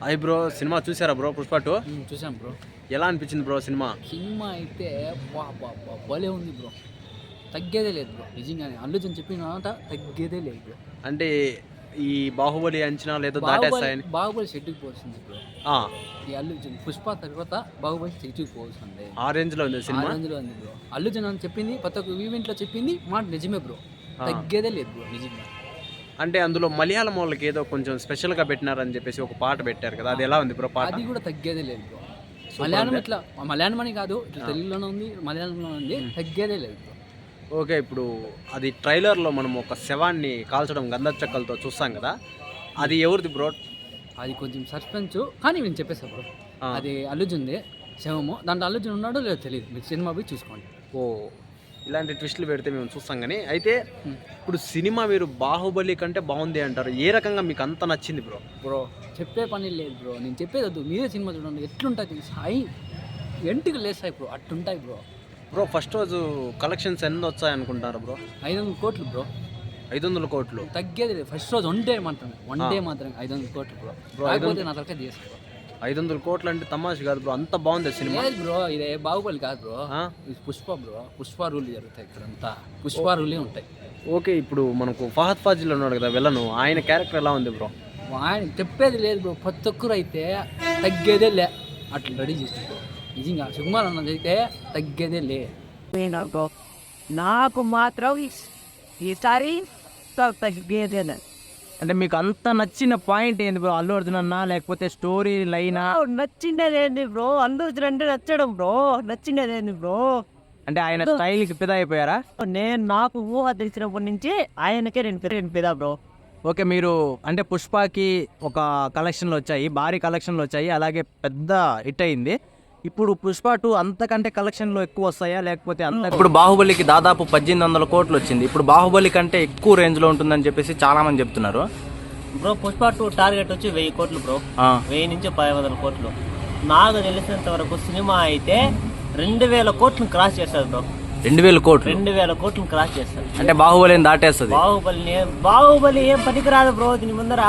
అయ్యి bro cinema చూసారా bro Pushpa 2? చూసాం బ్రో. ఎలా అనిపించింది బ్రో సినిమా? సినిమా అయితే భలే ఉంది బ్రో, తగ్గేదే లేదు బ్రో. నిజంగానే అల్లు అర్జున్ చెప్పిన తగ్గేదే లేదు బ్రో. అంటే ఈ బాహుబలి అంచనాలు ఏదో దాటేస్తాయని. బాహుబలి సెట్కి పోవాల్సింది బ్రో. ఈ అల్లు అర్జున్ పుష్ప తర్వాత బాహుబలి సెట్కి పోవాల్సింది. ఆ రేంజ్ లో ఉంది సినిమా. రేంజ్ లో ఉంది బ్రో. అల్లు అర్జున్ అని చెప్పింది ప్రతి ఒక్క ఈవెంట్ లో చెప్పింది మాట నిజమే బ్రో, తగ్గేదే లేదు బ్రో నిజంగా. అంటే అందులో మలయాళం వాళ్ళకి ఏదో కొంచెం స్పెషల్ గా పెట్టినారని చెప్పేసి ఒక పాట పెట్టారు కదా, అది ఎలా ఉంది బ్రో పాట? అది కూడా తగ్గేదే లేదు బ్రో. మలయాళం ఇట్లా మలయాళం అని కాదు, ఇట్లా తెలుగులోనే ఉంది, మలయాళంలో ఉంది, తగ్గేదే లేదు బ్రో. ఓకే, ఇప్పుడు అది ట్రైలర్లో మనం ఒక శవాన్ని కాల్చడం గంధపు చెక్కలతో చూస్తాం కదా, అది ఎవరిది బ్రో? అది కొంచెం సస్పెన్స్, కానీ నేను చెప్పేసా బ్రో. అది అల్లు అర్జున్ది శవము. దాంట్లో అల్లు అర్జున్ ఉన్నాడో లేదో తెలియదు, మీరు సినిమా పోయి చూసుకోండి. ఓ, ఇలాంటి ట్విస్టులు పెడితే మేము చూస్తాం. కానీ అయితే ఇప్పుడు సినిమా మీరు బాహుబలి కంటే బాగుంది అంటారు, ఏ రకంగా మీకు అంత నచ్చింది బ్రో? బ్రో చెప్పే పని లేదు బ్రో, నేను చెప్పేది వద్దు, మీరే సినిమా చూడండి ఎట్లుంటుంది. సాయి ఎంటికి లేస్తాయి బ్రో, అట్టుంటాయి బ్రో. బ్రో ఫస్ట్ రోజు కలెక్షన్స్ ఎన్ని వచ్చాయి అనుకుంటారు బ్రో? 500 కోట్లు బ్రో. 500 కోట్లు తగ్గేది లేదు. ఫస్ట్ రోజు వన్ డే మాత్రమే 500 కోట్లు బ్రో. కాకపోతే నా తరగతి చేసుకో. 500 కోట్లు అంటే తమాష కాదు బ్రో, అంత బాగుంది సినిమా. లేదు బ్రో, ఇదే బాహుబలి కాదు బ్రో, ఇది పుష్ప బ్రో. పుష్ప రూల్ జరుగుతాయి ఇక్కడ, అంతా పుష్ప రూలే ఉంటాయి. ఓకే, ఇప్పుడు మనకు ఫహద్ ఫాజిల్ ఉన్నాడు కదా విలను, ఆయన క్యారెక్టర్ ఎలా ఉంది బ్రో? ఆయన చెప్పేది లేదు బ్రో, ప్రతి ఒక్కరు అయితే తగ్గేదే లే, అట్లా రెడీ చేసి నిజంగా. సుకుమార్ అన్నది అయితే తగ్గేదే లే. నాకు మాత్రం ఈసారి తగ్గేదే. అంటే మీకు అంత నచ్చిన పాయింట్ ఏంది బ్రో? అల్లు అర్జున్ అన్నా లేకపోతే స్టోరీ లైనా? నచ్చిండేదేంది బ్రో, అల్లు అర్జున్ అంటే నచ్చడం బ్రో, నచ్చిండేదేంది బ్రో. అంటే ఆయన స్టైల్కి ఫిదా అయిపోయారా? నాకు ఊహ తెలిసినప్పటి నుంచి ఆయనకే నేను ఫిదా బ్రో. ఓకే, మీరు అంటే పుష్పకి ఒక కలెక్షన్లు వచ్చాయి, భారీ కలెక్షన్లు వచ్చాయి, అలాగే పెద్ద హిట్ అయింది. ఇప్పుడు పుష్ప 2 అంతకంటే కలెక్షన్లు ఎక్కువ వస్తాయా లేకపోతే అంత? ఇప్పుడు బాహుబలికి దాదాపు 1800 కోట్లు వచ్చింది, ఇప్పుడు బాహుబలి కంటే ఎక్కువ రేంజ్ లో ఉంటుందని చెప్పేసి చాలా మంది చెప్తున్నారు బ్రో. పుష్ప 2 టార్గెట్ వచ్చి 1000 కోట్లు బ్రో, 1000 నుంచి 500 కోట్లు. నాకు తెలిసినంత వరకు సినిమా అయితే 2000 కోట్లను క్రాస్ చేస్తారు బ్రో. 2000 కోట్లు? 2000 కోట్లను క్రాస్ చేస్తారు. అంటే బాహుబలిని దాటేస్తుంది. బాహుబలి ఏం పనికిరాదు బ్రో దీని ముందర.